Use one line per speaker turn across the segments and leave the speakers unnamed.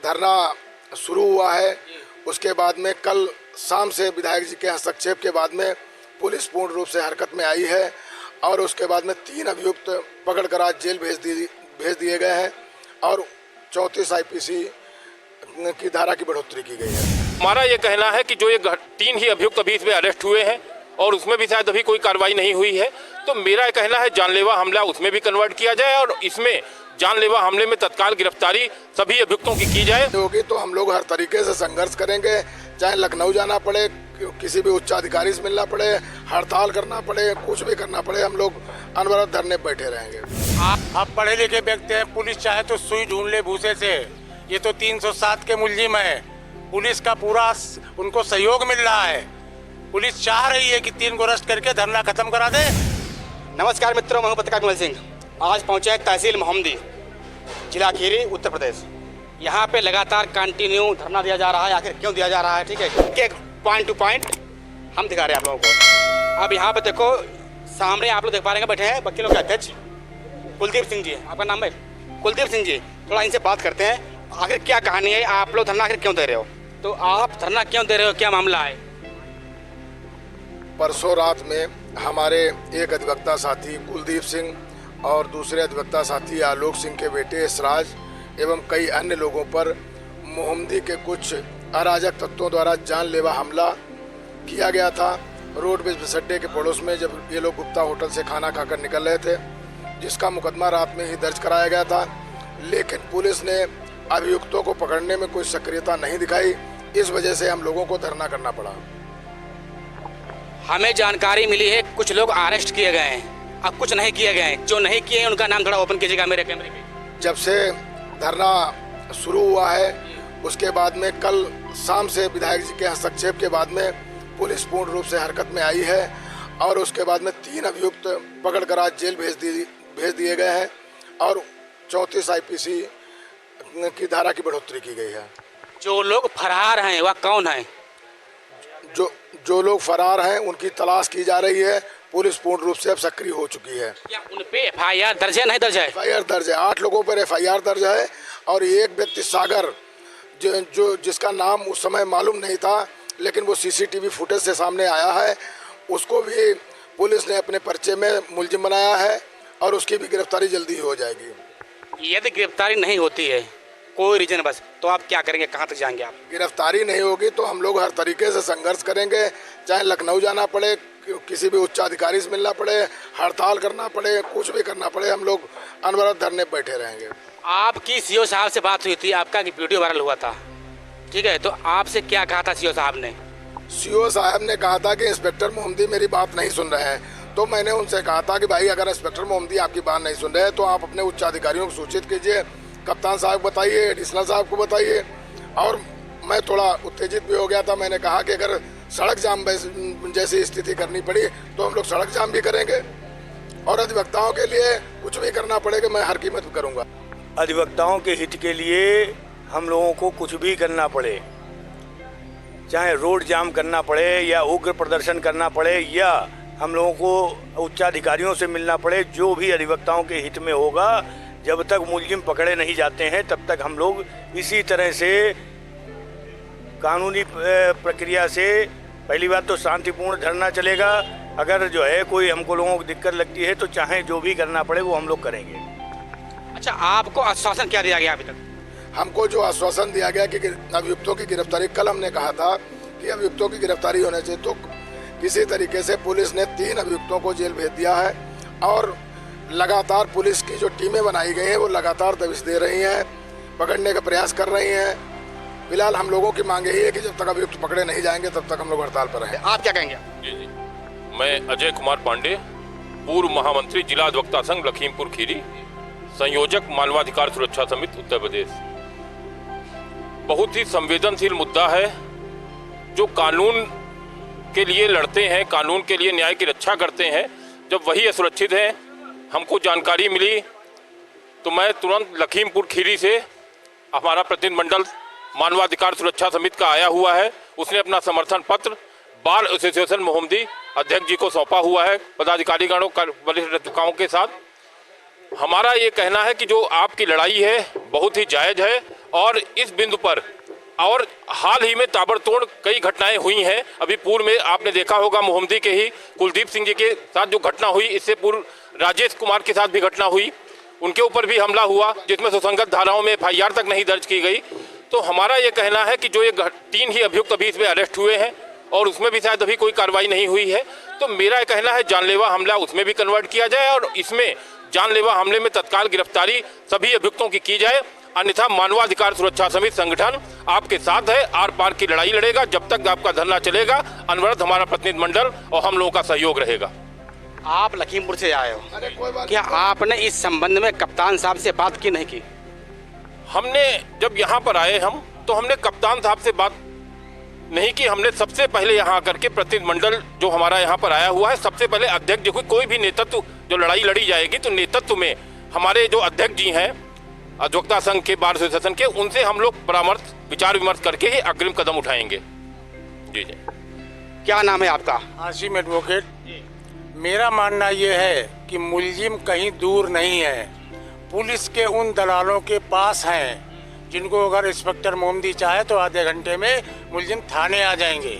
धरना शुरू हुआ है, उसके बाद में कल शाम से विधायक जी के हस्तक्षेप के बाद में पुलिस पूर्ण रूप से हरकत में आई है और उसके बाद में 3 अभियुक्त पकड़कर आज जेल भेज दिए गए हैं और 34 आईपीसी की धारा की बढ़ोतरी की गई है।
हमारा ये कहना है कि जो ये 3 ही अभियुक्त अभी इसमें अरेस्ट हुए हैं और उसमें भी शायद अभी कोई कार्रवाई नहीं हुई है, तो मेरा कहना है जानलेवा हमला उसमें भी कन्वर्ट किया जाए और इसमें जानलेवा हमले में तत्काल गिरफ्तारी सभी अभियुक्तों की जाए।
होगी तो हम लोग हर तरीके से संघर्ष करेंगे, चाहे लखनऊ जाना पड़े, किसी भी उच्च अधिकारी से मिलना पड़े, हड़ताल करना पड़े, कुछ भी करना पड़े, हम लोग अनवरत धरने बैठे रहेंगे।
आप पढ़े लिखे व्यक्ति हैं, पुलिस चाहे तो सुई ढूंढ ले भूसे से। ये तो 307 के मुलजिम है, पुलिस का पूरा उनको सहयोग मिल रहा है। पुलिस चाह रही है कि 3 को अरेस्ट करके धरना खत्म करा दे।
नमस्कार मित्रों, मैं पत्रकार विमल सिंह। आज पहुंचे हैं तहसील मोहम्मदी, जिला खीरी, उत्तर प्रदेश। यहाँ पे लगातार कंटिन्यू धरना दिया जा रहा है। आखिर क्यों दिया जा रहा है, ठीक है, एक पॉइंट टू पॉइंट हम दिखा रहे हैं आप लोगों को। अब यहाँ पे देखो, सामने आप लोग देख पा रहे हैं, बैठे हैं वकीलों के अध्यक्ष कुलदीप सिंह जी। आपका नाम है? कुलदीप सिंह जी। थोड़ा इनसे बात करते हैं, आखिर क्या कहानी है, आप लोग धरना आखिर क्यों दे रहे हो? तो आप धरना क्यों दे रहे हो, क्या मामला है?
परसों रात में हमारे एक अधिवक्ता साथी कुलदीप सिंह और दूसरे अधिवक्ता साथी आलोक सिंह के बेटे इसराज एवं कई अन्य लोगों पर मोहम्मदी के कुछ अराजक तत्वों द्वारा जानलेवा हमला किया गया था। रोडवेज बस अड्डे के पड़ोस में जब ये लोग गुप्ता होटल से खाना खाकर निकल रहे थे, जिसका मुकदमा रात में ही दर्ज कराया गया था, लेकिन पुलिस ने अभियुक्तों को पकड़ने में कोई सक्रियता नहीं दिखाई। इस वजह से हम लोगों को धरना करना पड़ा।
हमें जानकारी मिली है कुछ लोग अरेस्ट किए गए हैं, अब कुछ नहीं किए गए हैं। जो नहीं किए हैं उनका नाम थोड़ा ओपन कीजिएगा मेरे कैमरे पे।
जब से धरना शुरू हुआ है, उसके बाद में कल शाम से विधायक जी के हस्तक्षेप के बाद में पुलिस पूर्ण रूप से हरकत में आई है और उसके बाद में 3 अभियुक्त पकड़कर आज जेल भेज दिए गए हैं और 34 आईपीसी की धारा की बढ़ोतरी की गई है।
जो लोग फरार हैं वह कौन है?
जो लोग फरार हैं उनकी तलाश की जा रही है। पुलिस पूर्ण रूप से अब सक्रिय हो चुकी है।
क्या उन पे एफआईआर दर्ज है? नहीं दर्ज है?
एफआईआर दर्ज है, 8 लोगों पर एफआईआर दर्ज है और एक व्यक्ति सागर जिसका नाम उस समय मालूम नहीं था, लेकिन वो सीसीटीवी फुटेज से सामने आया है, उसको भी पुलिस ने अपने पर्चे में मुलजिम बनाया है और उसकी भी गिरफ्तारी जल्दी हो जाएगी।
यदि गिरफ्तारी नहीं होती है कोई रीजन बस, तो आप क्या करेंगे, कहाँ तक जाएंगे आप?
गिरफ्तारी नहीं होगी तो हम लोग हर तरीके से संघर्ष करेंगे, चाहे लखनऊ जाना पड़े, किसी भी उच्च अधिकारी से मिलना पड़े, हड़ताल करना पड़े, कुछ भी करना पड़े, हम लोग अनवरत धरने बैठे रहेंगे।
आपकी सीओ साहब से बात हुई थी, आपका वीडियो वायरल हुआ था, ठीक है, तो आपसे क्या कहा था सीओ साहब ने?
सीओ साहब ने कहा था कि इंस्पेक्टर मोहम्मदी मेरी बात नहीं सुन रहे हैं। तो मैंने उनसे कहा था कि भाई अगर इंस्पेक्टर मोहम्मदी आपकी बात नहीं सुन रहे हैं तो आप अपने उच्च अधिकारियों को सूचित कीजिए, कप्तान साहब बताइए, एडिशनल साहब को बताइए। और मैं थोड़ा उत्तेजित भी हो गया था। मैंने कहा कि अगर सड़क जाम जैसी स्थिति करनी पड़ी तो हम लोग सड़क जाम भी करेंगे और अधिवक्ताओं के लिए कुछ भी करना पड़ेगा, मैं हर कीमत करूंगा।
अधिवक्ताओं के हित के लिए हम लोगों को कुछ भी करना पड़े, चाहे रोड जाम करना पड़े या उग्र प्रदर्शन करना पड़े या हम लोगों को उच्चाधिकारियों से मिलना पड़े, जो भी अधिवक्ताओं के हित में होगा, जब तक मुलजिम पकड़े नहीं जाते हैं तब तक हम लोग इसी तरह से कानूनी प्रक्रिया से, पहली बात तो शांतिपूर्ण धरना चलेगा। अगर जो है कोई हमको लोगों को दिक्कत लगती है तो चाहे जो भी करना पड़े वो हम लोग करेंगे।
अच्छा, आपको आश्वासन क्या दिया गया अभी तक?
हमको जो आश्वासन दिया गया कि अभियुक्तों की गिरफ्तारी, कल हमने कहा था कि अभियुक्तों की गिरफ्तारी होने चाहिए, तो किसी तरीके से पुलिस ने 3 अभियुक्तों को जेल भेज दिया है और लगातार पुलिस की जो टीमें बनाई गई हैं वो लगातार दबिश दे रही हैं, पकड़ने का प्रयास कर रही हैं। फिलहाल हम लोगों की मांग यही है कि जब तक अभियुक्त पकड़े नहीं जाएंगे तब तक हम लोग हड़ताल पर रहें।
आप क्या कहेंगे?
जी, मैं अजय कुमार पांडे, पूर्व महामंत्री जिला अधिवक्ता संघ लखीमपुर खीरी, संयोजक मानवाधिकार सुरक्षा समिति उत्तर प्रदेश। बहुत ही संवेदनशील मुद्दा है। जो कानून के लिए लड़ते हैं, कानून के लिए न्याय की रक्षा करते हैं, जब वही असुरक्षित है, हमको जानकारी मिली तो मैं तुरंत लखीमपुर खीरी से हमारा प्रतिनिधिमंडल मानवाधिकार सुरक्षा समिति का आया हुआ है, उसने अपना समर्थन पत्र बार एसोसिएशन मोहम्मदी अध्यक्ष जी को सौंपा हुआ है, पदाधिकारी गणों वरिष्ठ अधिकारियों के साथ। हमारा ये कहना है कि जो आपकी लड़ाई है बहुत ही जायज़ है और इस बिंदु पर और हाल ही में ताबड़तोड़ कई घटनाएं हुई हैं। अभी पूर्व में आपने देखा होगा मोहम्मदी के ही कुलदीप सिंह जी के साथ जो घटना हुई, इससे पूर्व राजेश कुमार के साथ भी घटना हुई, उनके ऊपर भी हमला हुआ जिसमें सुसंगत धाराओं में FIR तक नहीं दर्ज की गई। तो हमारा ये कहना है कि जो ये 3 ही अभियुक्त अभी इसमें अरेस्ट हुए हैं और उसमें भी शायद अभी कोई कार्रवाई नहीं हुई है, तो मेरा कहना है जानलेवा हमला उसमें भी कन्वर्ट किया जाए और इसमें जानलेवा हमले में तत्काल गिरफ्तारी सभी अभियुक्तों की जाए। अन्यथा मानवाधिकार सुरक्षा समिति संगठन आपके साथ है, आर पार की लड़ाई लड़ेगा। जब तक आपका धरना चलेगा, अनवरत हमारा प्रतिनिधिमंडल और हम लोगों का सहयोग रहेगा।
आप लखीमपुर से आए हो,
अरे कोई बात
क्या आपने इस संबंध में कप्तान साहब से बात की नहीं की?
हमने जब यहाँ पर आए तो हमने कप्तान साहब से बात नहीं की। हमने सबसे पहले यहाँ आकर के प्रतिनिधिमंडल जो हमारा यहाँ पर आया हुआ है, सबसे पहले अध्यक्ष जी, कोई भी नेतृत्व जो लड़ाई लड़ी जाएगी तो नेतृत्व में हमारे जो अध्यक्ष जी हैं अधिवक्ता संघ के, बार एसोसिएशन के, उनसे हम लोग परामर्श विचार विमर्श करके ही अग्रिम कदम उठाएंगे। जी जी।
क्या नाम है आपका?
आसिम एडवोकेट। मेरा मानना यह है कि मुलजिम कहीं दूर नहीं है, पुलिस के उन दलालों के पास हैं जिनको अगर इंस्पेक्टर मोहम्मदी चाहे तो आधे घंटे में मुलजिम थाने आ जाएंगे।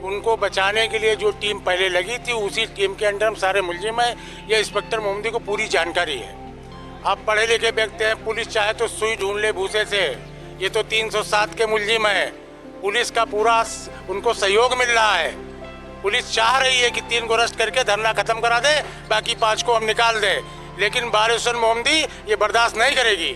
उनको बचाने के लिए जो टीम पहले लगी थी, उसी टीम के अंडर हम सारे मुलजिम हैं। ये इंस्पेक्टर मोहम्मदी को पूरी जानकारी है। आप पढ़े लिखे व्यक्ति हैं, पुलिस चाहे तो सुई ढूंढ ले भूसे से। ये तो 307 के मुलजिम है, पुलिस का पूरा उनको सहयोग मिल रहा है। पुलिस चाह रही है कि 3 को अरेस्ट करके धरना खत्म करा दे, बाकी 5 को हम निकाल दे, लेकिन बार हुसैन मोहम्मदी ये बर्दाश्त नहीं करेगी।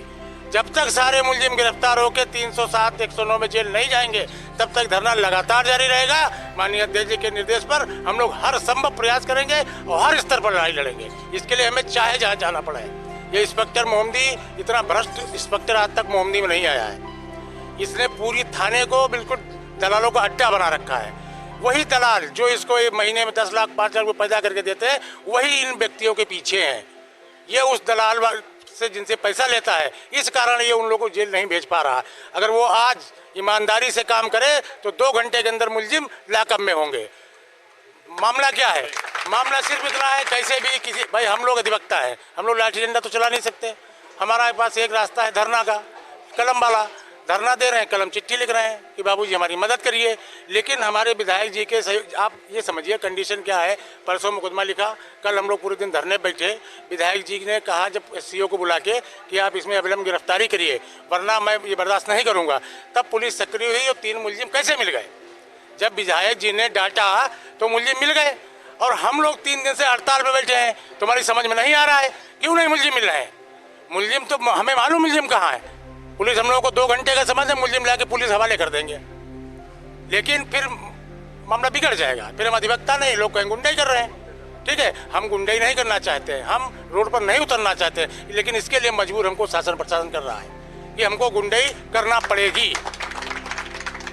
जब तक सारे मुलजिम गिरफ्तार होकर 307 109 में जेल नहीं जाएंगे, तब तक धरना लगातार जारी रहेगा। माननीय अध्यक्ष जी के निर्देश पर हम लोग हर संभव प्रयास करेंगे और हर स्तर पर लड़ाई लड़ेंगे। इसके लिए हमें चाहे जहाँ जाना पड़े। ये इंस्पेक्टर मोहम्मदी इतना भ्रष्ट इंस्पेक्टर आज तक मोहम्मदी में नहीं आया है। इसने पूरी थाने को बिल्कुल दलालों का अड्डा बना रखा है। वही दलाल जो इसको एक महीने में 10 लाख 5 लाख रुपये पैदा करके देते हैं, वही इन व्यक्तियों के पीछे हैं। ये उस दलाल से जिनसे पैसा लेता है, इस कारण ये उन लोगों को जेल नहीं भेज पा रहा। अगर वो आज ईमानदारी से काम करे तो 2 घंटे के अंदर मुलजिम लॉकअप में होंगे। मामला क्या है? मामला सिर्फ इतना है, कैसे भी किसी भाई, हम लोग अधिवक्ता है, हम लोग लाठी डंडा तो चला नहीं सकते। हमारे पास एक रास्ता है धरना का, कलम वाला। धरना दे रहे हैं, कलम चिट्ठी लिख रहे हैं कि बाबूजी हमारी मदद करिए। लेकिन हमारे विधायक जी के आप ये समझिए कंडीशन क्या है। परसों मुकदमा लिखा, कल हम लोग पूरे दिन धरने बैठे। विधायक जी ने कहा जब SCO को बुला के कि आप इसमें अविलंब गिरफ्तारी करिए, वरना मैं ये बर्दाश्त नहीं करूँगा। तब पुलिस सक्रिय हुई और 3 मुलजिम कैसे मिल गए? जब विधायक जी ने डांटा तो मुलजिम मिल गए, और हम लोग 3 दिन से हड़ताल पे बैठे हैं। तुम्हारी समझ में नहीं आ रहा है क्यों नहीं मुलजिम मिल रहे हैं? मुलजिम तो हमें मालूम मुलजिम कहाँ है। पुलिस हम लोगों को 2 घंटे का समय से मुलजिम लाके पुलिस हवाले कर देंगे, लेकिन फिर मामला बिगड़ जाएगा। फिर हम अधिवक्ता नहीं, लोग कहीं गुंडाई कर रहे हैं। ठीक है, हम गुंडाई नहीं करना चाहते हैं, हम रोड पर नहीं उतरना चाहते, लेकिन इसके लिए मजबूर हमको शासन प्रशासन कर रहा है कि हमको गुंडाई करना पड़ेगी।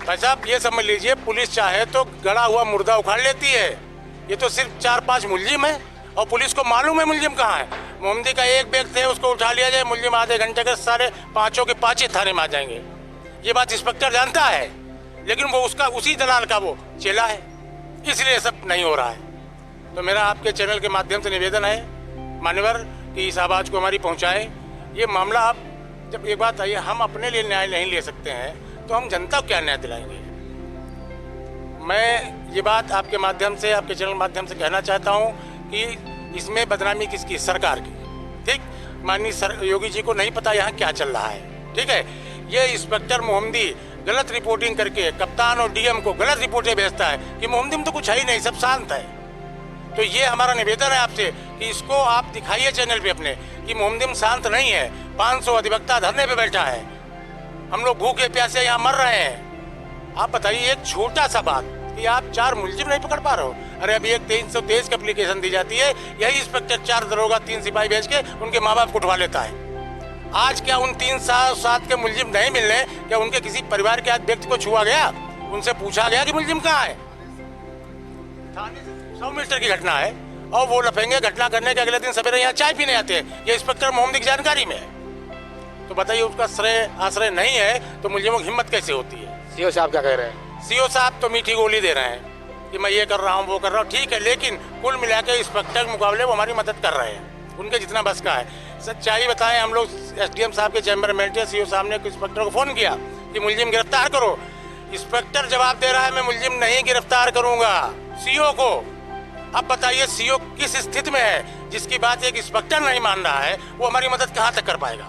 भाई साहब ये समझ लीजिए, पुलिस चाहे तो गड़ा हुआ मुर्दा उखाड़ लेती है। ये तो सिर्फ 4-5 मुलजिम है और पुलिस को मालूम है मुलजिम कहाँ है। मोहम्मदी का एक व्यक्ति है, उसको उठा लिया जाए, मुलजिम आधे घंटे के सारे 5 के 5 ही थाने में आ जाएंगे। ये बात इंस्पेक्टर जानता है, लेकिन वो उसका उसी दलाल का वो चेला है, इसलिए सब नहीं हो रहा है। तो मेरा आपके चैनल के माध्यम से निवेदन है मान्यवर कि इस आवाज़ को हमारी पहुँचाएँ। ये मामला आप जब एक बात आइए, हम अपने लिए न्याय नहीं ले सकते हैं तो हम जनता को क्या न्याय दिलाएंगे? मैं ये बात आपके माध्यम से, आपके चैनल के माध्यम से कहना चाहता हूँ कि इसमें बदनामी किसकी? सरकार की। ठीक, माननीय योगी जी को नहीं पता यहाँ क्या चल रहा है। ठीक है, ये इंस्पेक्टर मोहम्मदी गलत रिपोर्टिंग करके कप्तान और DM को गलत रिपोर्टें भेजता है कि मोहम्मदी में तो कुछ है ही नहीं, सब शांत है। तो ये हमारा निवेदन है आपसे कि इसको आप दिखाइए चैनल पे अपने कि मोहम्मदी में शांत नहीं है। 500 अधिवक्ता धरने पे बैठा है, हम लोग भूखे प्यासे यहाँ मर रहे हैं। आप बताइए एक छोटा सा बात कि आप 4 मुलजिम नहीं पकड़ पा रहे हो। अरे अभी एक 323 की एप्लीकेशन दी जाती है, यही इंस्पेक्टर 4 दरोगा 3 सिपाही भेज के उनके माँ बाप को उठवा लेता है। आज क्या उन 307 के मुलजिम नहीं मिल रहे? क्या उनके किसी परिवार के व्यक्ति को छुआ गया? उनसे पूछा गया कि मुलजिम कहाँ है? थाने से 100 मीटर की घटना है और वो लफेंगे घटना करने के अगले दिन सवेरे यहाँ चाय पीने आते हैं। ये इंस्पेक्टर मोहम्मदी की जानकारी में है। तो बताइए उसका आश्रय नहीं है तो मुलजिमों की हिम्मत कैसे होती है?
CO साहब क्या कह रहे हैं?
CO साहब तो मीठी गोली दे रहे हैं कि मैं ये कर रहा हूँ वो कर रहा हूँ। ठीक है, लेकिन कुल मिला के इंस्पेक्टर के मुकाबले वो हमारी मदद कर रहे हैं। उनके जितना बस का है। सच्चाई बताएं, हम लोग एसडीएम साहब के चैम्बर में बैठे, सीओ साहब ने इंस्पेक्टर को फ़ोन किया कि मुलजिम गिरफ्तार करो। इंस्पेक्टर जवाब दे रहा है मैं मुलजिम नहीं गिरफ्तार करूंगा, सीओ को। अब बताइए सीओ किस स्थिति में है, जिसकी बात एक इंस्पेक्टर नहीं मान रहा है, वो हमारी मदद कहाँ तक कर पाएगा।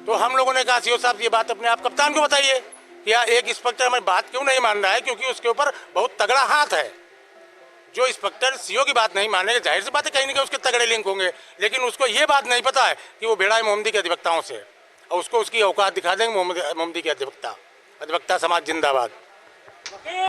तो हम लोगों ने कहा सीओ साहब ये बात अपने आप कप्तान को बताइए कि यार एक इंस्पेक्टर हमारी बात क्यों नहीं मान रहा है, क्योंकि उसके ऊपर बहुत तगड़ा हाथ है। जो इंस्पेक्टर सीओ की बात नहीं मानेगा, जाहिर सी बात है कहीं ना कहीं उसके तगड़े लिंक होंगे, लेकिन उसको ये बात नहीं पता है कि वो बेड़ा मोहम्मदी के अधिवक्ताओं से, और उसको उसकी औकात दिखा देंगे मोहम्मदी के अधिवक्ता समाज जिंदाबाद।